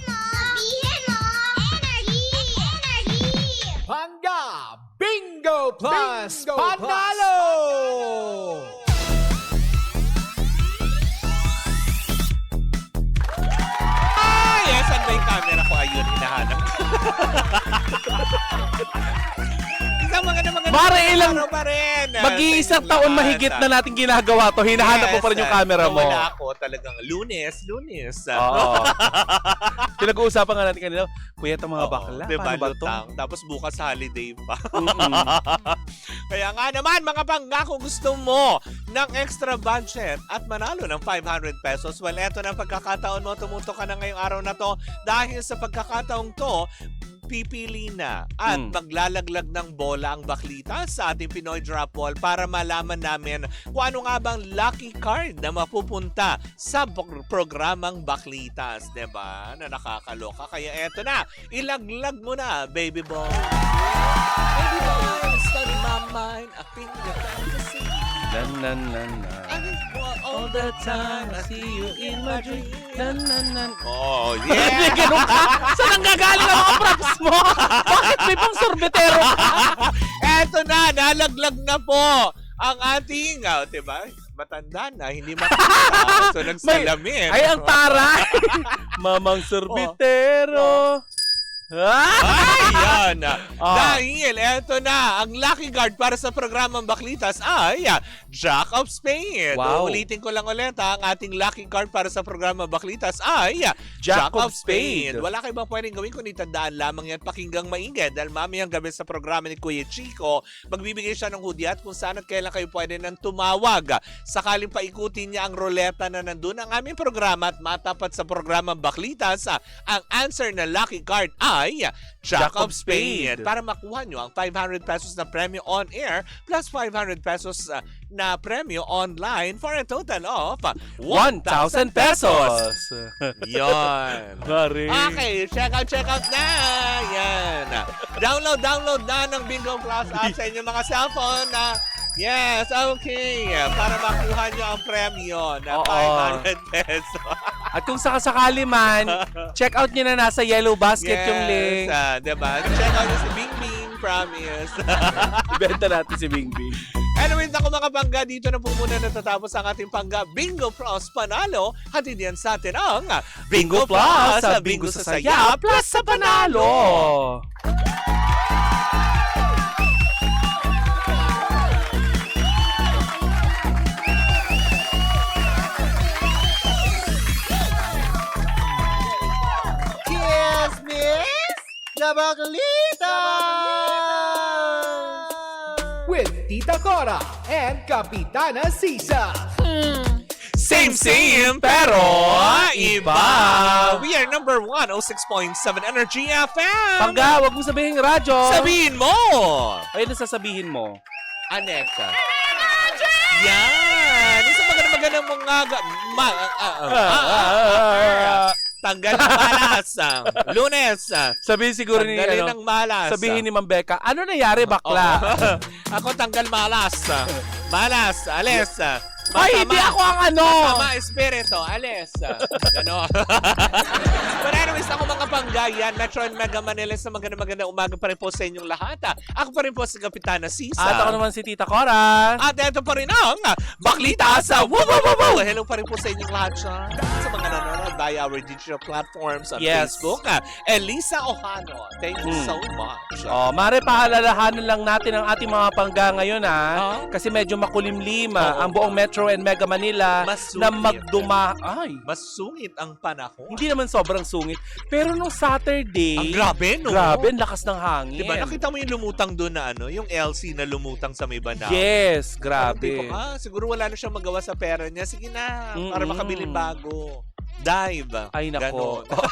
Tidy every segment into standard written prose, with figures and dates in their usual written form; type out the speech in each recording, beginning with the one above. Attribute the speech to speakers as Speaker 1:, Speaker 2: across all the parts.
Speaker 1: Sabihin mo! Energy!
Speaker 2: Pangga Bingo Plus
Speaker 3: Bingo
Speaker 2: Panalo!
Speaker 3: Yes, saan ba yung camera ko? Ayun, hinahanap. Isang mga
Speaker 4: Mare, ilang-
Speaker 3: araw pa rin.
Speaker 4: Mag-iisang taon mahigit na natin ginagawa to. Hinahanap mo pa rin yung camera mo.
Speaker 3: Wala ako talagang lunes.
Speaker 4: Oo. Pinag-uusapan nga natin kanina, kuya itong mga bakla.
Speaker 3: Diba,
Speaker 4: Paano ba to?
Speaker 3: lutang. Tapos bukas holiday pa.
Speaker 4: Mm-mm.
Speaker 3: Kaya nga naman, mga pangga, kung gusto mo ng extra budget at manalo ng 500 pesos, well, eto na ang pagkakataon mo. Tumutok ka na ngayong araw na to dahil sa pagkakataong to, pipili na at maglalaglag ng bola ang baklita sa ating Pinoy Drop Ball para malaman namin kung ano nga bang lucky card na mapupunta sa programang Baklitas, diba? Na nakakaloka. Kaya eto na, ilaglag mo na, baby boy. Baby boy, study my mind, I think the fantasy.
Speaker 4: Nan, nan, nan,
Speaker 3: I
Speaker 4: nan.
Speaker 3: just want
Speaker 4: All the time I see you in my dream. Nan, nan, nan.
Speaker 3: Oh,
Speaker 4: Hindi,
Speaker 3: yeah!
Speaker 4: ganun ka. Saan ang gagaling ang mga props mo? Bakit may pang sorbetero ka?
Speaker 3: Eto na, nalaglag na po ang ating, diba? Matanda na, hindi makita. So, nagsalamin.
Speaker 4: Ay, ang taray. Mamang sorbetero.
Speaker 3: Ay, yan.
Speaker 4: Ah.
Speaker 3: Dahil, eto na, ang lucky card para sa programang Baklitas ay Jack of Spades.
Speaker 4: Wow.
Speaker 3: Ulitin ko lang ulit, ang ating lucky card para sa programang Baklitas ay
Speaker 4: Jack of Spades.
Speaker 3: Wala kayo bang pwedeng gawin kundi tandaan lamang yan pakinggang maingay dahil mamayang gabi sa programa ni Kuya Chico, magbibigay siya ng hudyat kung saan at kailan kayo pwede nang tumawag. Sakaling paikutin niya ang roleta na nandun ang aming programa at matapat sa programang Baklitas, ang answer na lucky card ay Jack of Spades. Para makuha nyo ang 500 pesos na premyo on air plus 500 pesos na premyo online for a total of
Speaker 4: 1,000 pesos.
Speaker 3: Yon.
Speaker 4: Mari.
Speaker 3: Okay, check out na. Yan. Download na ng Bingo Plus app sa inyong mga cellphone na yes, okay. Para makuha nyo ang premyo na
Speaker 4: Oo.
Speaker 3: 500 pesos.
Speaker 4: At kung sakasakali man, check out nyo na nasa yellow basket
Speaker 3: Yes,
Speaker 4: yung link.
Speaker 3: diba? Check out nyo si Bing Bing, promise.
Speaker 4: Ibenta natin si Bing Bing.
Speaker 3: Anyways, ako mga pangga, dito na po muna natatapos ang ating pangga Bingo Plus Panalo. Hatid yan sa atin ang
Speaker 4: Bingo Plus, sa Bingo sa Saya, plus sa Panalo.
Speaker 3: Kiss, Miss Jabaklita!
Speaker 2: With Tita Cora and Kapitana Sisa.
Speaker 3: Same, pero iba. We are number 106.7 Energy FM.
Speaker 4: Pangga, wag mo sabihin radyo.
Speaker 3: Sabihin mo!
Speaker 4: Ayun na sasabihin mo.
Speaker 3: Aneka. Yan! Isa magandang mga... Tanggal ng malas. Lunes.
Speaker 4: Sabihin siguro ni
Speaker 3: Tanggalin ng malas.
Speaker 4: Sabihin ni Ma'am Becca, ano nangyari bakla?
Speaker 3: Ako tanggal malas. Malas, alis.
Speaker 4: Ay, hindi ako ang ano.
Speaker 3: Masama espiritu, alis. Gano'n. But anyways, ako mga panggayan, Metro and Mega Manila sa magandang umaga pa rin po sa inyong lahat. Ako pa rin po si Kapitana Sisa.
Speaker 4: At ako naman si Tita Cora.
Speaker 3: At ito pa rin ang Baklita sa Woo! Hello pa rin po sa inyong lahat sa mga nanonood via our digital platforms on
Speaker 4: Yes.
Speaker 3: Facebook. Elisa Ohano, thank you so much.
Speaker 4: Oh, mare paalalahanan lang natin ang ating mga pangga ngayon kasi medyo makulimlim ang buong Metro and Mega Manila
Speaker 3: Mas
Speaker 4: na
Speaker 3: sungit.
Speaker 4: Ay,
Speaker 3: Mas sungit ang panahon.
Speaker 4: hindi naman sobrang sungit. Pero nung Saturday,
Speaker 3: Ang grabe, no?
Speaker 4: grabe, ang lakas ng hangin.
Speaker 3: Diba, nakita mo yung lumutang doon na yung LC na lumutang sa may banda.
Speaker 4: Yes,
Speaker 3: Tipo,
Speaker 4: grabe.
Speaker 3: siguro wala na siyang magawa sa pera niya. Sige na, para makabili bago. Dive.
Speaker 4: Ay, nako.
Speaker 3: Ganon.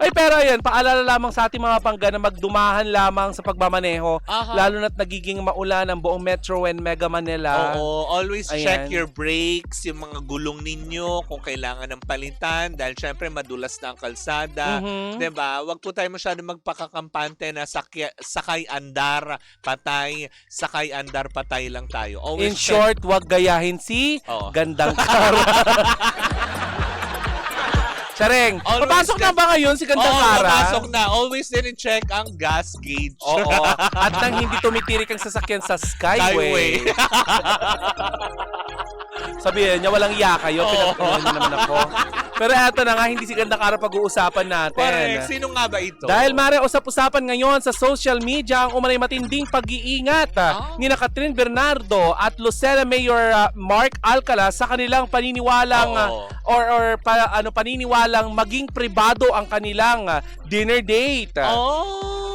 Speaker 4: Ay, pero ayan, paalala lamang sa ating mga pangga na magdumahan lamang sa pagmamaneho,
Speaker 3: Aha.
Speaker 4: lalo na't nagiging maulan ang buong Metro and Mega Manila.
Speaker 3: Oo, always
Speaker 4: Ayan.
Speaker 3: check your brakes, yung mga gulong ninyo, kung kailangan ng palitan, dahil syempre madulas na ang kalsada.
Speaker 4: Mhm.
Speaker 3: Diba? Wag po tayo masyado magpakakampante na sakay andar, patay, sakay andar, patay lang tayo.
Speaker 4: In
Speaker 3: Always
Speaker 4: short, wag gayahin si
Speaker 3: Oo.
Speaker 4: Gandang Kar. Chareng,
Speaker 3: Always
Speaker 4: papasok na ba ngayon si Ganda
Speaker 3: Oo,
Speaker 4: Sara?
Speaker 3: papasok na. Always din check ang gas gauge.
Speaker 4: Oo. At nang hindi tumitirik ang sasakyan sa Skyway. Sabihin niya, walang iya kayo. Pinagpunan niyo naman ako. Pero eto na nga, hindi si Ganda Sara pag-uusapan natin.
Speaker 3: Correct. Sino nga ba ito?
Speaker 4: Dahil mare, usap-usapan ngayon sa social media ang umanay matinding pag-iingat ni na Catherine Bernardo at Lucena Mayor Mark Alcala sa kanilang paniniwalang paniniwalang maging pribado ang kanilang dinner date.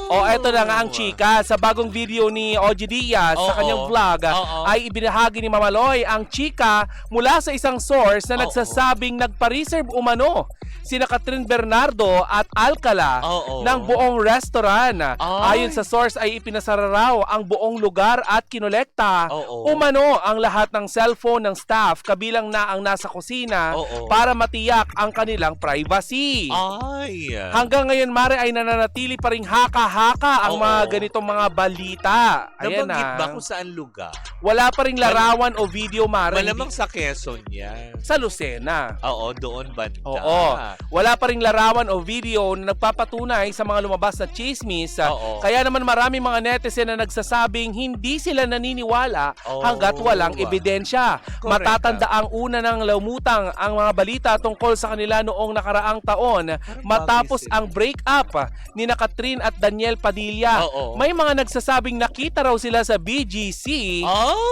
Speaker 4: Eto na nga ang chika. Sa bagong video ni OG Diaz sa kanyang vlog ay ibinahagi ni Mamaloy ang chika mula sa isang source na nagsasabing nagpa-reserve umano sina Catherine Bernardo at Alcala ng buong restaurant. Ayon sa source ay ipinasara raw ang buong lugar at kinolekta umano ang lahat ng cellphone ng staff kabilang na ang nasa kusina para matiyak ang kanilang privacy. Hanggang ngayon mare ay nananatili pa ring haka-haka ang mga ganitong mga balita. Ayan
Speaker 3: Nabanggit
Speaker 4: na.
Speaker 3: ba kung saan lugar?
Speaker 4: Wala pa ring larawan o video mare.
Speaker 3: Malamang sa Quezon yan.
Speaker 4: Sa Lucena.
Speaker 3: Oo, doon banda.
Speaker 4: Oo. Wala pa ring larawan o video na nagpapatunay sa mga lumabas na chismis. Kaya naman marami mga netizen na nagsasabing hindi sila naniniwala hanggat walang ebidensya. Matatanda ang una ng lumutang ang mga balita tungkol sa kanila noong nakaraang taon matapos ang breakup ni na Catherine at Daniel Padilla. May mga nagsasabing nakita raw sila sa BGC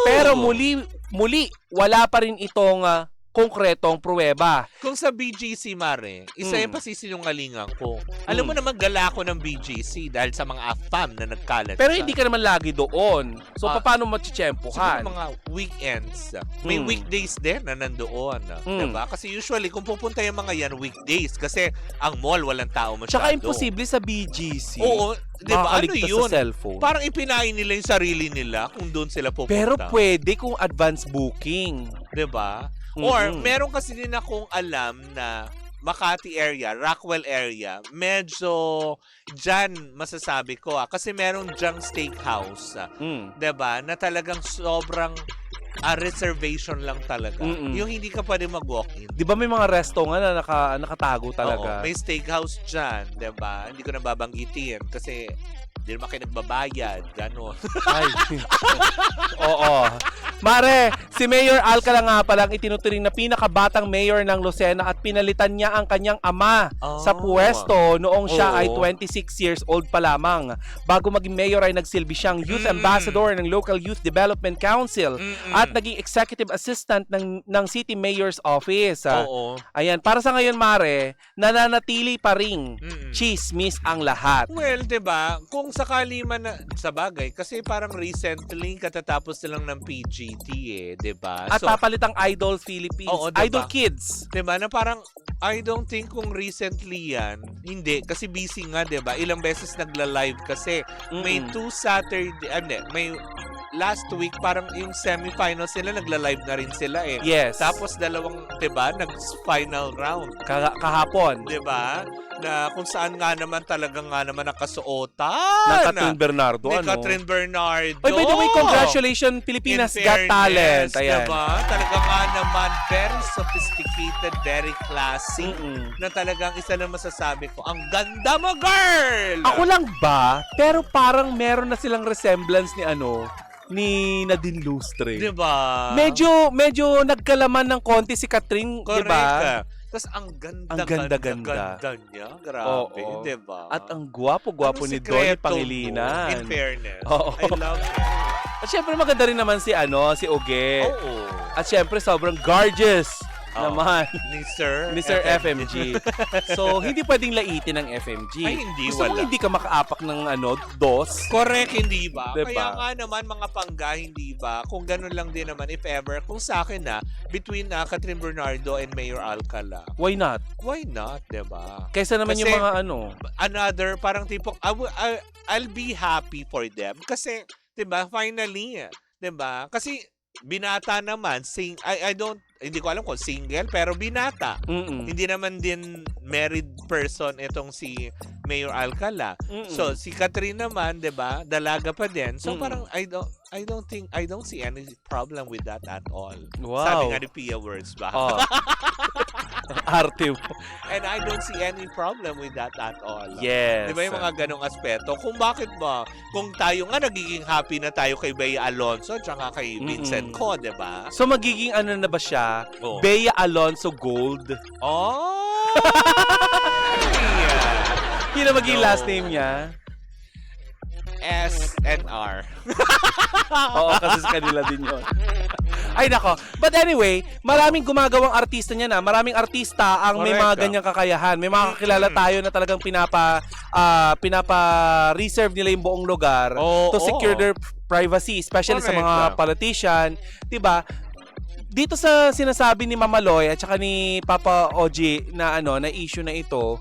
Speaker 4: pero muli wala pa rin itong konkretong pruweba.
Speaker 3: Kung sa BGC, Mare, isa yung pasisinungalingan ko. Alam mo naman, gala ako ng BGC dahil sa mga AFAM na nagkalat.
Speaker 4: Pero hindi ka naman lagi doon. So, paano mo chichempohan?
Speaker 3: Siguro mga weekends. May weekdays din na nandoon. Diba? Kasi usually, kung pupunta yung mga yan, weekdays. Kasi ang mall, walang tao masyado.
Speaker 4: Tsaka imposible sa BGC.
Speaker 3: Oo. Diba? Ano yun?
Speaker 4: Sa cellphone.
Speaker 3: Parang ipinain nila yung sarili nila kung doon sila pupunta.
Speaker 4: Pero pwede kung advance booking.
Speaker 3: Diba? Or, meron kasi din akong alam na Makati area, Rockwell area, medyo dyan masasabi ko kasi meron dyang steakhouse. Diba? Na talagang sobrang reservation lang talaga. Yung hindi ka pwede mag-walk-in.
Speaker 4: Di ba may mga resto nga na nakatago talaga?
Speaker 3: May steakhouse dyan, diba? Hindi ko nababanggitin kasi hindi naman kayo nagbabayad. Ganon.
Speaker 4: Ay. Oo. Mare, si Mayor Alcala nga palang itinuturing na pinakabatang mayor ng Lucena at pinalitan niya ang kanyang ama sa puwesto noong siya ay 26 years old pa lamang. Bago maging mayor ay nagsilbi siyang youth ambassador ng Local Youth Development Council at naging executive assistant ng City Mayor's Office. Ayan, para sa ngayon Mare, nananatili pa ring chismis ang lahat.
Speaker 3: Well, diba? Kung sakali man na, sa bagay, kasi parang recently katatapos na lang ng PGT diba?
Speaker 4: At papalitang Idol Philippines,
Speaker 3: diba?
Speaker 4: Idol Kids.
Speaker 3: Diba? Na parang, I don't think kung recently yan, hindi, kasi busy nga, diba? Ilang beses nagla-live kasi may 2 Saturday, may last week, parang yung semifinals nila, nagla-live na rin sila
Speaker 4: Yes.
Speaker 3: Tapos dalawang, diba, nag-final round.
Speaker 4: Kahapon.
Speaker 3: Diba? Na kung saan nga naman talagang nga naman nakasuotan.
Speaker 4: Ng Catherine Bernardo,
Speaker 3: Ni Catherine Bernardo.
Speaker 4: Oy, by the way, congratulations, Pilipinas Got Talent. Ayan.
Speaker 3: Diba? Talaga nga naman, very sophisticated, very classy. Na talagang isa na masasabi ko, ang ganda mo, girl!
Speaker 4: Ako lang ba? Pero parang meron na silang resemblance ni Nadine Lustre.
Speaker 3: Diba?
Speaker 4: Medyo nagkalaman ng konti si Catherine,
Speaker 3: correct,
Speaker 4: diba?
Speaker 3: Tapos ang
Speaker 4: ganda
Speaker 3: niya. Grabe, diba?
Speaker 4: At ang gwapo-gwapo ni Donnie Pangilinan.
Speaker 3: In fairness. I love it.
Speaker 4: At syempre maganda rin naman si Oge. At syempre sobrang gorgeous naman
Speaker 3: ni Sir
Speaker 4: FMG. So, hindi pwedeng laitin ng FMG.
Speaker 3: Ay, hindi,
Speaker 4: Gusto mo
Speaker 3: wala.
Speaker 4: hindi ka makaapak ng dos?
Speaker 3: Correct, hindi ba?
Speaker 4: Diba?
Speaker 3: Kaya nga naman, mga pangga, hindi ba? Kung ganun lang din naman, if ever, kung sa akin between Catherine Bernardo and Mayor Alcala.
Speaker 4: Why not?
Speaker 3: Why not, diba?
Speaker 4: Kaysa naman
Speaker 3: Kasi,
Speaker 4: yung mga
Speaker 3: another, parang tipong, I'll be happy for them. Kasi, diba, finally, diba? Kasi, binata naman, hindi ko alam kung single, pero binata. Hindi naman din married person itong si Mayor Alcala. So, si Catherine naman, 'di ba? Dalaga pa din. So, parang I don't see any problem with that at all.
Speaker 4: Wow.
Speaker 3: Sabi nga ni Pia Words ba?
Speaker 4: Arte mo.
Speaker 3: And I don't see any problem with that at all.
Speaker 4: Yes.
Speaker 3: Di ba yung mga ganong aspeto? Kung bakit ba, kung tayo nga nagiging happy na tayo kay Bea Alonso tsaka kay Vincent Co, di ba?
Speaker 4: So magiging ano na ba siya?
Speaker 3: Oh.
Speaker 4: Bea Alonso Gold?
Speaker 3: Oh!
Speaker 4: Yun na magiging
Speaker 3: No.
Speaker 4: last name niya?
Speaker 3: SNR.
Speaker 4: Oo, kasi sa kanila din yun. Ay nako. But anyway, maraming gumagawang artista niya na. Maraming artista ang may mga
Speaker 3: Correct.
Speaker 4: ganyang kakayahan. May mga kakilala tayo na talagang pinapa-reserve nila yung buong lugar to secure their privacy, especially sa mga
Speaker 3: Correct.
Speaker 4: politician. 'Di ba? Dito sa sinasabi ni Mama Loy at saka ni Papa OG na na issue na ito,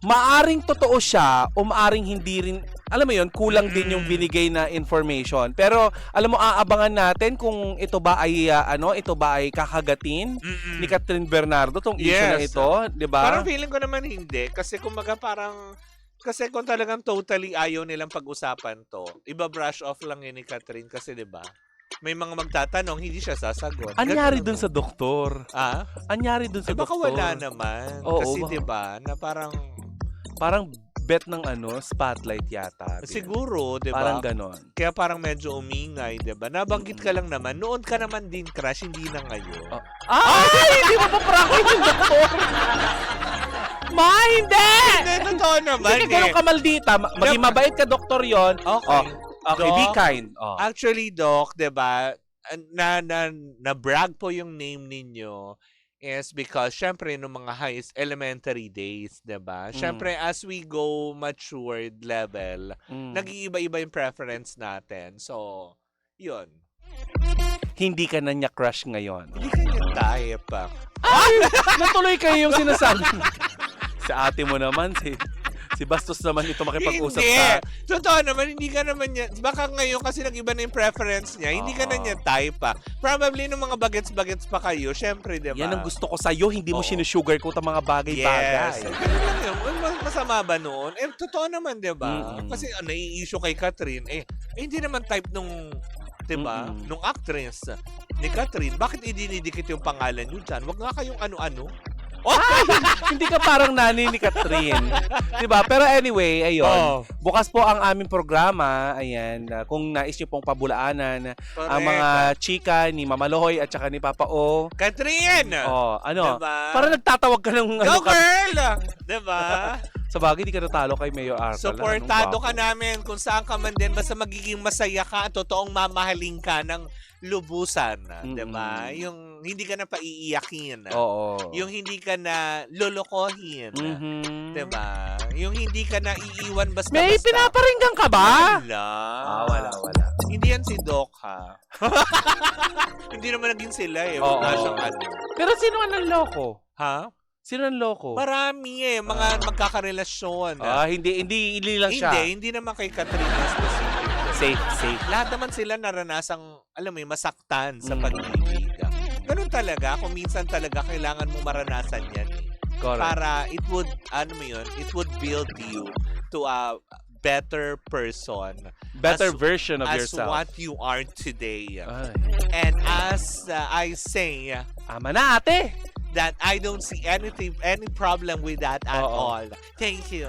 Speaker 4: maaring totoo siya o maaring hindi rin, alam mo yon, kulang din yung binigay na information. Pero alam mo, aabangan natin kung ito ba ay kakagatin ni Catherine Bernardo tong issue na
Speaker 3: Yes.
Speaker 4: ito, 'di ba?
Speaker 3: Parang feeling ko naman hindi. Kasi kumbaga kasi kung talagang totally ayaw nilang pag-usapan to, iba-brush off lang yun ni Catherine kasi 'di ba? May mga magtatanong, hindi siya sasagot.
Speaker 4: Anyari
Speaker 3: Ganun.
Speaker 4: dun sa doktor.
Speaker 3: Ah?
Speaker 4: Anyari dun sa
Speaker 3: Baka
Speaker 4: doktor.
Speaker 3: wala naman.
Speaker 4: Oo,
Speaker 3: Kasi
Speaker 4: baka-
Speaker 3: 'di ba, na parang
Speaker 4: bet ng spotlight yata.
Speaker 3: siguro, 'di ba?
Speaker 4: Parang ganon.
Speaker 3: Kaya parang medyo umingay, 'di ba? Nabanggit ka lang naman. Noon ka naman din crush, hindi na ngayon.
Speaker 4: Ay! Hindi mo pa prankin yung doktor! Ma, hindi!
Speaker 3: Hindi, totoo naman
Speaker 4: Hindi ka ganun kamaldita. Maging mabait ka, doktor yon.
Speaker 3: Okay.
Speaker 4: Okay, be
Speaker 3: Doc,
Speaker 4: kind.
Speaker 3: Actually, Doc, 'di ba? Na brag po yung name ninyo is because syempre nung mga elementary days, 'di ba? Syempre as we go matured level, nag-iiba-iba yung preference natin. So, 'yun.
Speaker 4: Hindi ka na niya crush ngayon.
Speaker 3: Hindi kanya type.
Speaker 4: Ay! Natuloy kayo yung sinasabi. Sa ate mo naman, si Bastos naman ito makipag-usap
Speaker 3: Hindi.
Speaker 4: sa...
Speaker 3: Totoo naman, hindi ka naman niya. Baka ngayon kasi nag-iba na yung preference niya, hindi ka na niya type. Probably nung mga bagets-bagets pa kayo, syempre, 'di ba?
Speaker 4: Yan ang gusto ko sa'yo, hindi mo
Speaker 3: Oo.
Speaker 4: sinusugarcoat ang mga bagay-bagay.
Speaker 3: Yes. Ganun lang yun. Masama ba noon? Totoo naman, di ba?
Speaker 4: Mm-mm.
Speaker 3: Kasi nai-issue kay Catherine, hindi naman type nung, di ba?
Speaker 4: Mm-mm.
Speaker 3: Nung actress ni Catherine. Bakit idinidikit yung pangalan nyo dyan? Wag nga kayong ano-ano.
Speaker 4: Hindi ka parang nani ni Catherine. 'Di ba? Pero anyway, ayun.
Speaker 3: Oh.
Speaker 4: Bukas po ang aming programa. Ayan, kung nais niyo pong pabulaanan ang mga chika ni Mama Loy at saka ni Papa O.
Speaker 3: Catherine! Diba?
Speaker 4: Parang nagtatawag ka ng
Speaker 3: Go girl! Diba?
Speaker 4: Sa bagay, di ka natalo kay Mayor Arthur.
Speaker 3: Supportado ka namin kung saan ka man din. Basta magiging masaya ka at totoong mamahaling ka ng lubusan. Diba? Yung hindi ka na paiiyakin.
Speaker 4: Oo.
Speaker 3: Yung hindi ka na lolokohin.
Speaker 4: Mhm.
Speaker 3: Diba? Yung hindi ka na iiwan basta-basta.
Speaker 4: May pinaparinggan ka ba?
Speaker 3: Wala.
Speaker 4: Wala.
Speaker 3: Hindi yan si Doc, ha? Hindi naman naging sila, eh.
Speaker 4: Oo.
Speaker 3: Wala siyang ano.
Speaker 4: Pero sino ang nanloko?
Speaker 3: Ha?
Speaker 4: Sino ang loko?
Speaker 3: Marami, eh. Mga magkakarelasyon.
Speaker 4: Hindi lang siya.
Speaker 3: Hindi naman kay Katrina specific.
Speaker 4: Safe.
Speaker 3: Lahat naman sila naranasang, alam mo yun, masaktan sa pag-ibig. Ganun talaga. Kung minsan talaga kailangan mo maranasan yan.
Speaker 4: Correct.
Speaker 3: Para it would, it would build you to a better person.
Speaker 4: Better version of
Speaker 3: as
Speaker 4: yourself.
Speaker 3: what you are today.
Speaker 4: Ay.
Speaker 3: And as I say,
Speaker 4: Ama na, ate!
Speaker 3: that I don't see any problem with that at
Speaker 4: Oo.
Speaker 3: all. Thank you.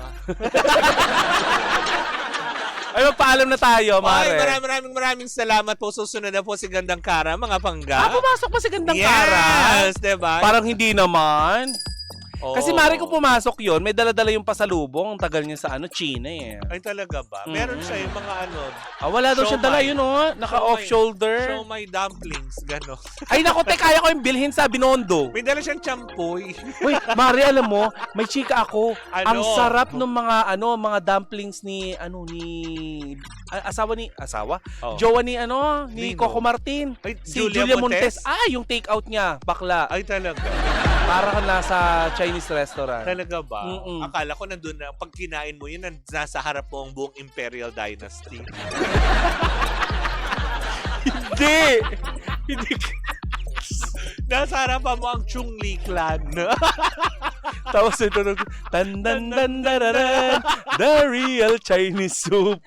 Speaker 4: Ay, magpaalam na tayo, Mare.
Speaker 3: Ay, maraming salamat po. Susunod na po si Gandang Kara, mga pangga.
Speaker 4: Pumasok pa si Gandang Kara.
Speaker 3: Yes, diba?
Speaker 4: Parang hindi naman.
Speaker 3: Oo.
Speaker 4: Kasi Mare, kung pumasok yon, may dala-dala yung pasalubong. Ang tagal niya sa China eh.
Speaker 3: Ay, talaga ba? Meron siya yung mga
Speaker 4: Wala daw siya dala
Speaker 3: Siomai.
Speaker 4: yun, naka-off shoulder.
Speaker 3: Show my dumplings, gano'n.
Speaker 4: Ay, naku, te, kaya ko yung bilhin sa Binondo.
Speaker 3: May dala siyang champoy.
Speaker 4: Uy, Mare, alam mo, may chika ako.
Speaker 3: Ano?
Speaker 4: Ang sarap ng mga dumplings ni asawa?
Speaker 3: Oh.
Speaker 4: Jowa ni
Speaker 3: Nino?
Speaker 4: Coco Martin.
Speaker 3: Ay,
Speaker 4: Si Julia Montes. Yung take out niya, bakla.
Speaker 3: Ay, talaga.
Speaker 4: Para ka nasa Chinese restaurant.
Speaker 3: Talaga ba?
Speaker 4: Mm-mm.
Speaker 3: Akala ko nandun na, pag kinain mo yun, nasa harap mo ang buong Imperial Dynasty.
Speaker 4: Hindi!
Speaker 3: Nasa harapan mo ang Chungli clan.
Speaker 4: Tapos ito nung, tan-dan-dan-dararan, the real Chinese soup.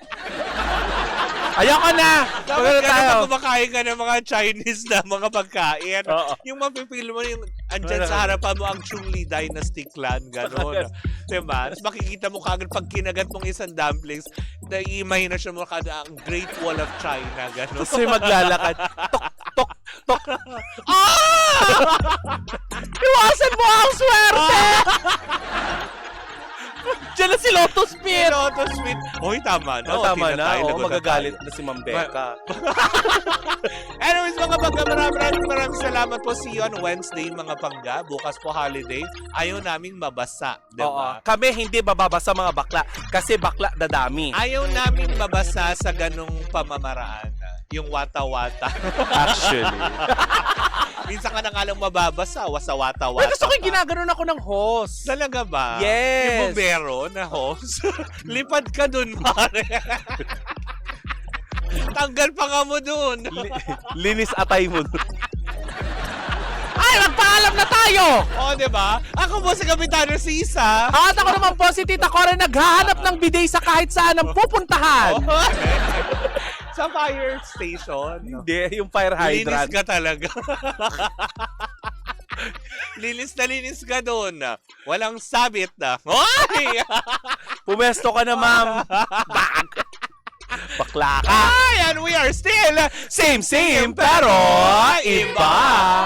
Speaker 4: Ayoko na!
Speaker 3: Dapat
Speaker 4: Magano
Speaker 3: ka
Speaker 4: tayo?
Speaker 3: naman kumakain ka ng mga Chinese na mga pagkain.
Speaker 4: Oo.
Speaker 3: Yung mapipil mo yung andyan sa harapan mo ang Chungli Dynasty clan, gano'n. Diba? Tapos makikita mo kagad pag kinagat mong isang dumplings, naiimay na siya mo kada ang Great Wall of China, gano'n.
Speaker 4: Tapos may maglalakad. Tok, tok, tok. Iwasan mo ang swerte! Diyan na si Lotus Pit!
Speaker 3: Lotus Sweet. Hoy, tama na.
Speaker 4: Tama na.
Speaker 3: Tayo,
Speaker 4: Oo,
Speaker 3: lagot
Speaker 4: magagalit
Speaker 3: tayo.
Speaker 4: na si Ma'am Becca.
Speaker 3: Anyways, mga pangga, maraming salamat po. See you on Wednesday, mga pangga. Bukas po holiday. Ayaw naming mabasa, di
Speaker 4: Oo.
Speaker 3: ba?
Speaker 4: Kami hindi bababasa mga bakla kasi bakla dadami.
Speaker 3: Ayaw naming mabasa sa ganong pamamaraan. Yung wata-wata.
Speaker 4: Actually.
Speaker 3: Minsan ka na nga lang mababasa, wasa-wata-wata.
Speaker 4: Pero gusto ko yung
Speaker 3: pa.
Speaker 4: ginaganon ako ng host.
Speaker 3: Talaga ba?
Speaker 4: Yes.
Speaker 3: Yung bumbero na host. Lipad ka dun, pare. Tanggal pa ka mo dun.
Speaker 4: Linis atay mo. Ay, magpaalam na tayo!
Speaker 3: O, di ba? Ako po si Kapitano Sisa.
Speaker 4: At ako naman po si Tita Cora naghahanap ng bidet sa kahit saan ang pupuntahan.
Speaker 3: Sa fire station.
Speaker 4: Hindi, yung fire
Speaker 3: Linis
Speaker 4: hydrant.
Speaker 3: ka talaga. Linis na linis ka doon. Walang sabit na. Oy!
Speaker 4: Pumesto ka na, ma'am. Bag! Bakla ka.
Speaker 3: And we are still
Speaker 4: Same, pero iba.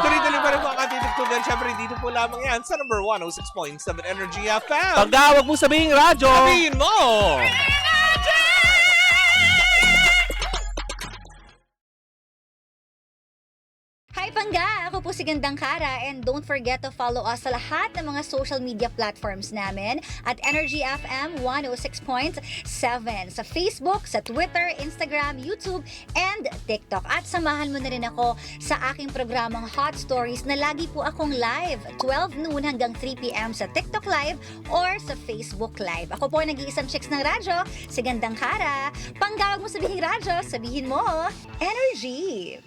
Speaker 3: Tuloy-tuloy pa rin po ang ating tugtugan. Siyempre, dito po lamang yan sa number 106.7 Energy FM.
Speaker 4: Pagka, wag mo sabihin radyo.
Speaker 3: Sabihin mo!
Speaker 1: Hi Pangga! Ako po si Gandang Kara and don't forget to follow us sa lahat ng mga social media platforms namin at Energy FM 106.7 sa Facebook, sa Twitter, Instagram, YouTube, and TikTok. At samahan mo na rin ako sa aking programang Hot Stories na lagi po akong live 12 noon hanggang 3 p.m. sa TikTok Live or sa Facebook Live. Ako po ang nag-iisang chicks ng radyo, si Gandang Kara. Pangga, wag mo sabihin radyo, sabihin mo Energy!